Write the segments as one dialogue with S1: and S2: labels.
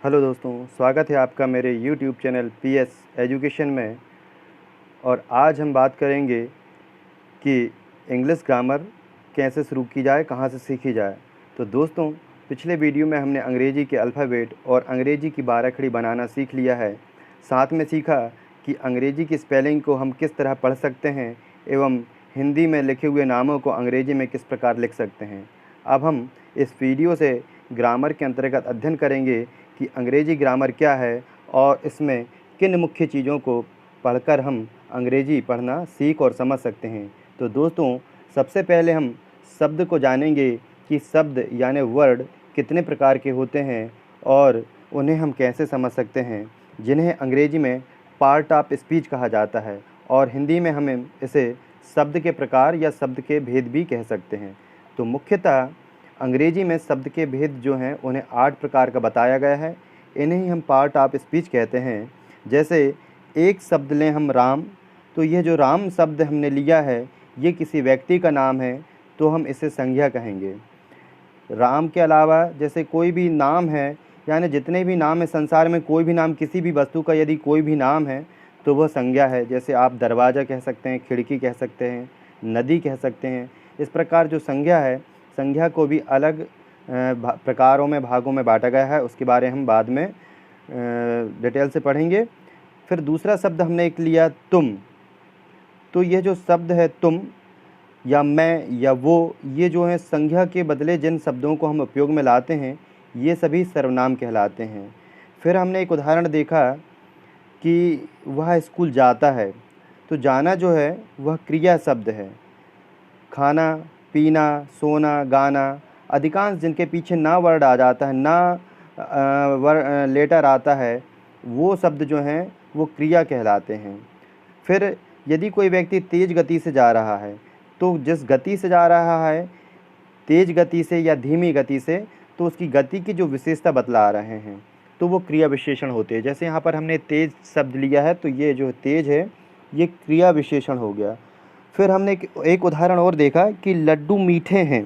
S1: Hello दोस्तों, स्वागत है आपका मेरे यूट्यूब चैनल पीएस एजुकेशन में। और आज हम बात करेंगे कि इंग्लिश ग्रामर कैसे शुरू की जाए, कहाँ से सीखी जाए। तो दोस्तों, पिछले वीडियो में हमने अंग्रेज़ी के अल्फ़ाबेट और अंग्रेज़ी की बाराखड़ी बनाना सीख लिया है। साथ में सीखा कि अंग्रेज़ी की स्पेलिंग को हम किस तरह पढ़ सकते हैं एवं हिंदी में लिखे हुए नामों को अंग्रेज़ी में किस प्रकार लिख सकते हैं। अब हम इस वीडियो से ग्रामर के अंतर्गत अध्ययन करेंगे कि अंग्रेज़ी ग्रामर क्या है और इसमें किन मुख्य चीज़ों को पढ़कर हम अंग्रेज़ी पढ़ना सीख और समझ सकते हैं। तो दोस्तों, सबसे पहले हम शब्द को जानेंगे कि शब्द यानी वर्ड कितने प्रकार के होते हैं और उन्हें हम कैसे समझ सकते हैं, जिन्हें अंग्रेज़ी में पार्ट ऑफ स्पीच कहा जाता है और हिंदी में हमें इसे शब्द के प्रकार या शब्द के भेद भी कह सकते हैं। तो मुख्यतः अंग्रेज़ी में शब्द के भेद जो हैं उन्हें 8 प्रकार का बताया गया है। इन्हें ही हम पार्ट ऑफ स्पीच कहते हैं। जैसे एक शब्द लें हम राम, तो यह जो राम शब्द हमने लिया है ये किसी व्यक्ति का नाम है, तो हम इसे संज्ञा कहेंगे। राम के अलावा जैसे कोई भी नाम है, यानी जितने भी नाम हैं संसार में, कोई भी नाम किसी भी वस्तु का यदि कोई भी नाम है तो वह संज्ञा है। जैसे आप दरवाज़ा कह सकते हैं, खिड़की कह सकते हैं, नदी कह सकते हैं। इस प्रकार जो संज्ञा है, संज्ञा को भी अलग प्रकारों में, भागों में बांटा गया है। उसके बारे हम बाद में डिटेल से पढ़ेंगे। फिर दूसरा शब्द हमने एक लिया तुम। तो यह जो शब्द है तुम या मैं या वो, ये जो है संज्ञा के बदले जिन शब्दों को हम उपयोग में लाते हैं ये सभी सर्वनाम कहलाते हैं। फिर हमने एक उदाहरण देखा कि वह स्कूल जाता है, तो जाना जो है वह क्रिया शब्द है। खाना, पीना, सोना, गाना, अधिकांश जिनके पीछे ना वर्ड आ जाता है, ना लेटर आता है, वो शब्द जो हैं वो क्रिया कहलाते हैं। फिर यदि कोई व्यक्ति तेज़ गति से जा रहा है, तो जिस गति से जा रहा है, तेज़ गति से या धीमी गति से, तो उसकी गति की जो विशेषता बतला रहे हैं, तो वो क्रिया विशेषण होते हैं। जैसे यहाँ पर हमने तेज़ शब्द लिया है, तो ये जो तेज़ है ये क्रिया विशेषण हो गया। फिर हमने एक उदाहरण और देखा कि लड्डू मीठे हैं।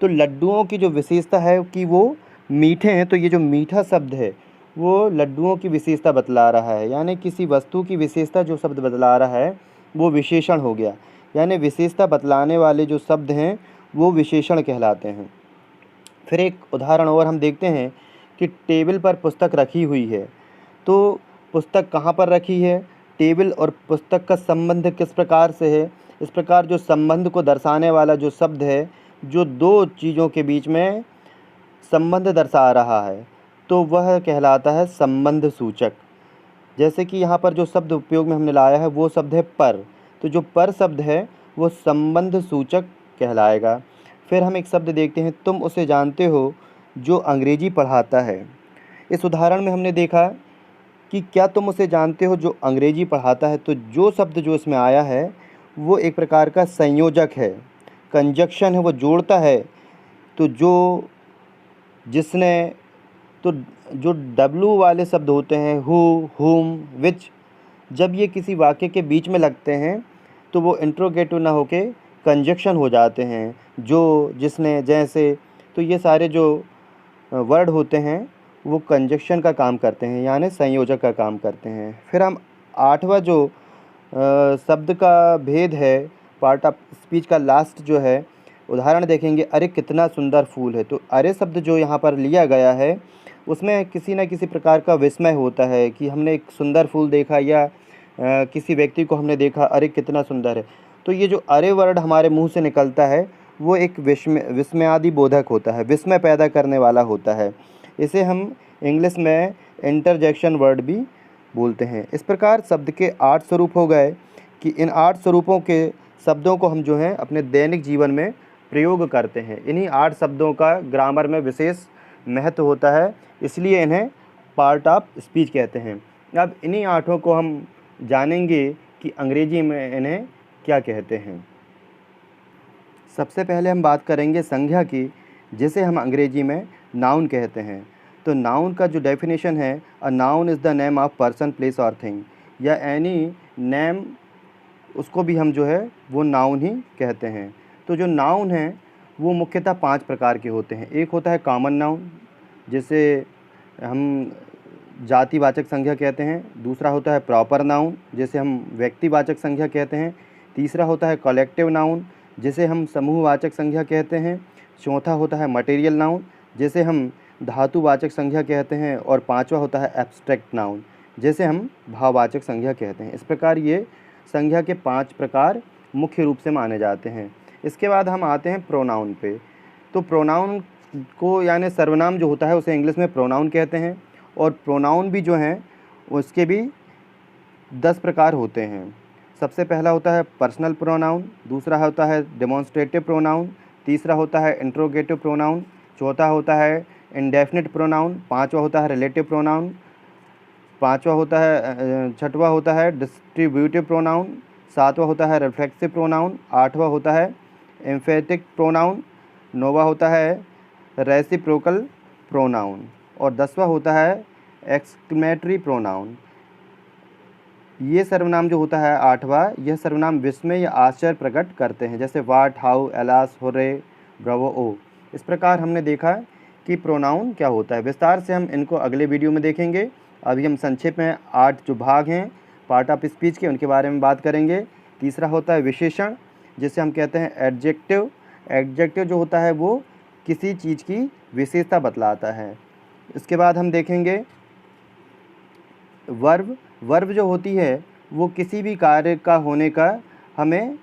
S1: तो लड्डुओं की जो विशेषता है कि वो मीठे हैं, तो ये जो मीठा शब्द है वो लड्डुओं की विशेषता बतला रहा है। यानी किसी वस्तु की विशेषता जो शब्द बतला रहा है वो विशेषण हो गया। यानी विशेषता बतलाने वाले जो शब्द हैं वो विशेषण कहलाते हैं। फिर एक उदाहरण और हम देखते हैं कि टेबल पर पुस्तक रखी हुई है। तो पुस्तक कहाँ पर रखी है, टेबल और पुस्तक का संबंध किस प्रकार से है। इस प्रकार जो संबंध को दर्शाने वाला जो शब्द है, जो दो चीज़ों के बीच में संबंध दर्शा रहा है, तो वह कहलाता है संबंध सूचक। जैसे कि यहाँ पर जो शब्द उपयोग में हमने लाया है वो शब्द है पर, तो जो पर शब्द है वो संबंध सूचक कहलाएगा। फिर हम एक शब्द देखते हैं, तुम उसे जानते हो जो अंग्रेजी पढ़ाता है। इस उदाहरण में हमने देखा कि क्या तुम उसे जानते हो जो अंग्रेजी पढ़ाता है। तो जो शब्द जो इसमें आया है वो एक प्रकार का संयोजक है, कंजक्शन है, वो जोड़ता है। तो जिसने तो जो डब्लू वाले शब्द होते हैं, हु, हुम, विच, जब ये किसी वाक्य के बीच में लगते हैं तो वो इंट्रोगेटिव ना होके कंजक्शन हो जाते हैं। जो, जिसने, जैसे, तो ये सारे जो वर्ड होते हैं वो कंजक्शन का काम करते हैं, यानी संयोजक का काम करते हैं। फिर हम 8वां जो शब्द का भेद है, पार्ट ऑफ स्पीच का लास्ट जो है, उदाहरण देखेंगे, अरे कितना सुंदर फूल है। तो अरे शब्द जो यहाँ पर लिया गया है उसमें किसी न किसी प्रकार का विस्मय होता है कि हमने एक सुंदर फूल देखा या किसी व्यक्ति को हमने देखा, अरे कितना सुंदर है। तो ये जो अरे वर्ड हमारे मुंह से निकलता है वो एक विस्मयादि बोधक होता है, विस्मय पैदा करने वाला होता है। इसे हम इंग्लिश में इंटरजेक्शन वर्ड भी बोलते हैं। इस प्रकार शब्द के 8 स्वरूप हो गए कि इन 8 स्वरूपों के शब्दों को हम जो हैं अपने दैनिक जीवन में प्रयोग करते हैं। इन्हीं 8 शब्दों का ग्रामर में विशेष महत्व होता है, इसलिए इन्हें पार्ट ऑफ स्पीच कहते हैं। अब इन्हीं 8 को हम जानेंगे कि अंग्रेजी में इन्हें क्या कहते हैं। सबसे पहले हम बात करेंगे संज्ञा की, जिसे हम अंग्रेजी में नाउन कहते हैं। तो नाउन का जो डेफिनेशन है, a noun is the name of person, place और थिंग, या एनी नेम, उसको भी हम जो है वो नाउन ही कहते हैं। तो जो नाउन हैं वो मुख्यतः 5 प्रकार के होते हैं। एक होता है कॉमन नाउन, जैसे हम जातिवाचक संज्ञा कहते हैं। दूसरा होता है प्रॉपर नाउन, जिसे हम व्यक्तिवाचक संज्ञा कहते हैं। तीसरा होता है कलेक्टिव नाउन, जिसे हम समूहवाचक संज्ञा कहते हैं। चौथा होता है मटेरियल नाउन, जिसे हम धातुवाचक संज्ञा कहते हैं। और पांचवा होता है एब्स्ट्रैक्ट नाउन, जिसे हम भाववाचक संज्ञा कहते हैं। इस प्रकार ये संज्ञा के 5 प्रकार मुख्य रूप से माने जाते हैं। इसके बाद हम आते हैं प्रोनाउन पे। तो प्रोनाउन को यानी सर्वनाम जो होता है उसे इंग्लिश में प्रोनाउन कहते हैं। और प्रोनाउन भी जो हैं उसके भी 10 प्रकार होते हैं। सबसे पहला होता है पर्सनल प्रोनाउन, दूसरा होता है डेमोन्स्ट्रेटिव प्रोनाउन, तीसरा होता है इंट्रोगेटिव प्रोनाउन, चौथा होता है इंडेफिनिट प्रोनाउन, पांचवा होता है रिलेटिव प्रोनाउन, छठवां होता है डिस्ट्रीब्यूटिव प्रोनाउन, सातवां होता है रिफ्लेक्सिव प्रोनाउन, आठवां होता है एम्फेटिक प्रोनाउन, नौवां होता है रेसिप्रोकल प्रोनाउन और 10वां होता है एक्सक्लेमेटरी प्रोनाउन। ये सर्वनाम जो होता है 8वां, यह सर्वनाम विस्मय या आश्चर्य प्रकट करते हैं, जैसे वाट, हाउ, एलास, हुर्रे, ब्रावो, ओ। इस प्रकार हमने देखा कि प्रोनाउन क्या होता है। विस्तार से हम इनको अगले वीडियो में देखेंगे। अभी हम संक्षेप में 8 जो भाग हैं पार्ट ऑफ स्पीच के उनके बारे में बात करेंगे। तीसरा होता है विशेषण, जिसे हम कहते हैं एडजेक्टिव। एडजेक्टिव जो होता है वो किसी चीज़ की विशेषता बतलाता है। इसके बाद हम देखेंगे वर्ब। वर्ब जो होती है वो किसी भी कार्य का होने का हमें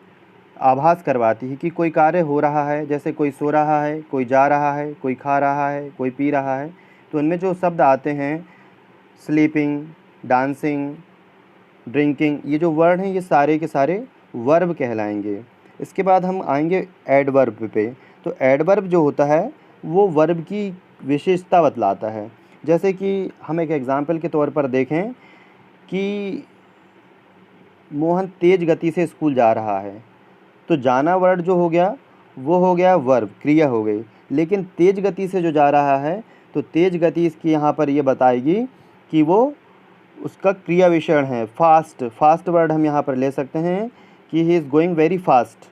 S1: आभास करवाती है कि कोई कार्य हो रहा है, जैसे कोई सो रहा है, कोई जा रहा है, कोई खा रहा है, कोई पी रहा है। तो इनमें जो शब्द आते हैं स्लीपिंग, डांसिंग, ड्रिंकिंग, ये जो वर्ड हैं ये सारे के सारे वर्ब कहलाएंगे। इसके बाद हम आएंगे एडवर्ब पे। तो एडवर्ब जो होता है वो वर्ब की विशेषता बतलाता है। जैसे कि हम एक एग्जाम्पल के तौर पर देखें कि मोहन तेज़ गति से स्कूल जा रहा है, तो जाना वर्ड जो हो गया वो हो गया वर्ब, क्रिया हो गई। लेकिन तेज़ गति से जो जा रहा है तो तेज़ गति इसकी यहाँ पर ये बताएगी कि वो उसका क्रिया विशेषण है फास्ट। फास्ट वर्ड हम यहाँ पर ले सकते हैं कि he is going very fast.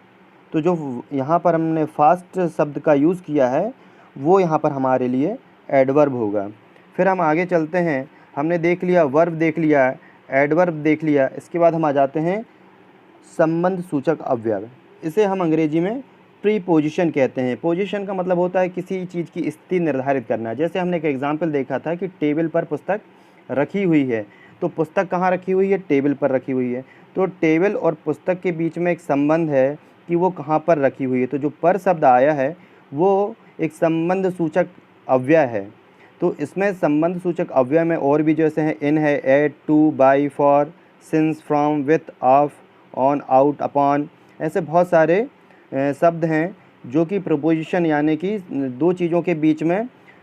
S1: तो जो यहाँ पर हमने फास्ट शब्द का यूज़ किया है वो यहाँ पर हमारे लिए एडवर्ब होगा। फिर हम आगे चलते हैं। हमने देख लिया वर्ब, देख लिया एडवर्ब, देख लिया। इसके बाद हम आ जाते हैं संबंध सूचक अव्यय। इसे हम अंग्रेजी में प्रीपोजिशन कहते हैं। पोजीशन का मतलब होता है किसी चीज़ की स्थिति निर्धारित करना। जैसे हमने एक एग्जाम्पल देखा था कि टेबल पर पुस्तक रखी हुई है, तो पुस्तक कहाँ रखी हुई है? टेबल पर रखी हुई है। तो टेबल और पुस्तक के बीच में एक संबंध है कि वो कहाँ पर रखी हुई है। तो जो पर शब्द आया है वो एक संबंध सूचक अव्यय है। तो इसमें संबंध सूचक अव्यय में और भी जैसे हैं इन है, at, to, by, for, since, from, with, of, on, out, upon, ऐसे बहुत सारे शब्द हैं जो कि प्रपोजिशन यानी कि दो चीज़ों के बीच में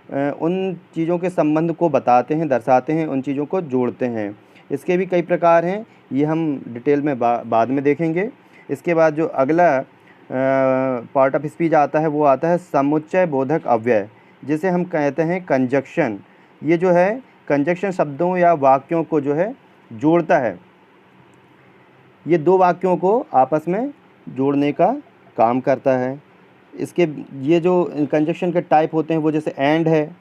S1: उन चीज़ों के संबंध को बताते हैं, दर्शाते हैं, उन चीज़ों को जोड़ते हैं। इसके भी कई प्रकार हैं, ये हम डिटेल में बाद में देखेंगे। इसके बाद जो अगला पार्ट ऑफ स्पीच आता है वो आता है समुच्चय बोधक अव्यय, जिसे हम कहते हैं कंजक्शन। ये जो है कंजक्शन शब्दों या वाक्यों को जो है जोड़ता है। ये दो वाक्यों को आपस में जोड़ने का काम करता है। इसके ये जो कंजक्शन के टाइप होते हैं वो जैसे एंड है,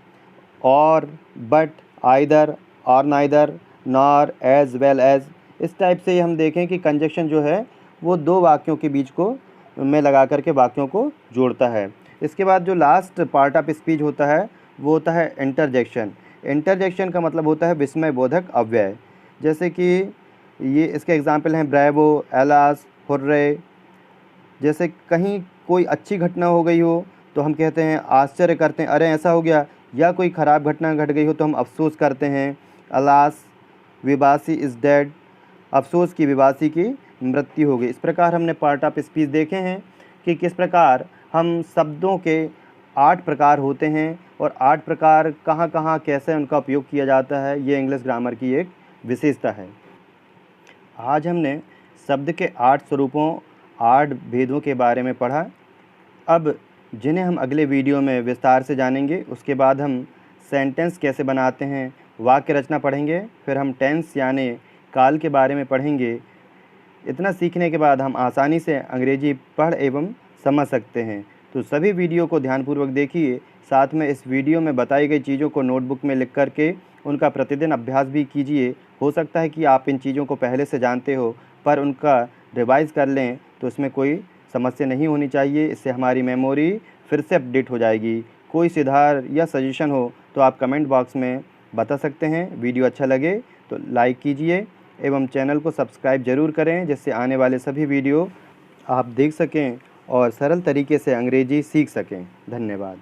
S1: or, but, either, or neither, nor, as well as. इस टाइप से हम देखें कि कंजक्शन जो है वो दो वाक्यों के बीच को में लगा करके वाक्यों को जोड़ता है। इसके बाद जो लास्ट पार्ट ऑफ स्पीच होता है वो होता है इंटरजेक्शन। इंटरजेक्शन का मतलब होता है विस्मय बोधक अव्यय। जैसे कि ये इसके एग्जाम्पल हैं ब्रेवो, एलास, हुर्रे। जैसे कहीं कोई अच्छी घटना हो गई हो तो हम कहते हैं आश्चर्य करते हैं, अरे ऐसा हो गया। या कोई ख़राब घटना घट गई हो तो हम अफसोस करते हैं, अलास, विबासी इज़ डेड, अफसोस की विबासी की मृत्यु हो गई। इस प्रकार हमने पार्ट ऑफ स्पीच देखे हैं कि किस प्रकार हम शब्दों के 8 प्रकार होते हैं और 8 प्रकार कहाँ कहाँ कैसे उनका उपयोग किया जाता है। ये इंग्लिश ग्रामर की एक विशेषता है। आज हमने शब्द के 8 स्वरूपों, 8 भेदों के बारे में पढ़ा। अब जिन्हें हम अगले वीडियो में विस्तार से जानेंगे। उसके बाद हम सेंटेंस कैसे बनाते हैं, वाक्य रचना पढ़ेंगे। फिर हम टेंस यानी काल के बारे में पढ़ेंगे। इतना सीखने के बाद हम आसानी से अंग्रेजी पढ़ एवं समझ सकते हैं। तो सभी वीडियो को ध्यानपूर्वक देखिए, साथ में इस वीडियो में बताई गई चीज़ों को नोटबुक में लिख करके उनका प्रतिदिन अभ्यास भी कीजिए। हो सकता है कि आप इन चीज़ों को पहले से जानते हो, पर उनका रिवाइज़ कर लें तो इसमें कोई समस्या नहीं होनी चाहिए। इससे हमारी मेमोरी फिर से अपडेट हो जाएगी। कोई सुधार या सजेशन हो तो आप कमेंट बॉक्स में बता सकते हैं। वीडियो अच्छा लगे तो लाइक कीजिए एवं चैनल को सब्सक्राइब ज़रूर करें, जिससे आने वाले सभी वीडियो आप देख सकें और सरल तरीके से अंग्रेजी सीख सकें। धन्यवाद।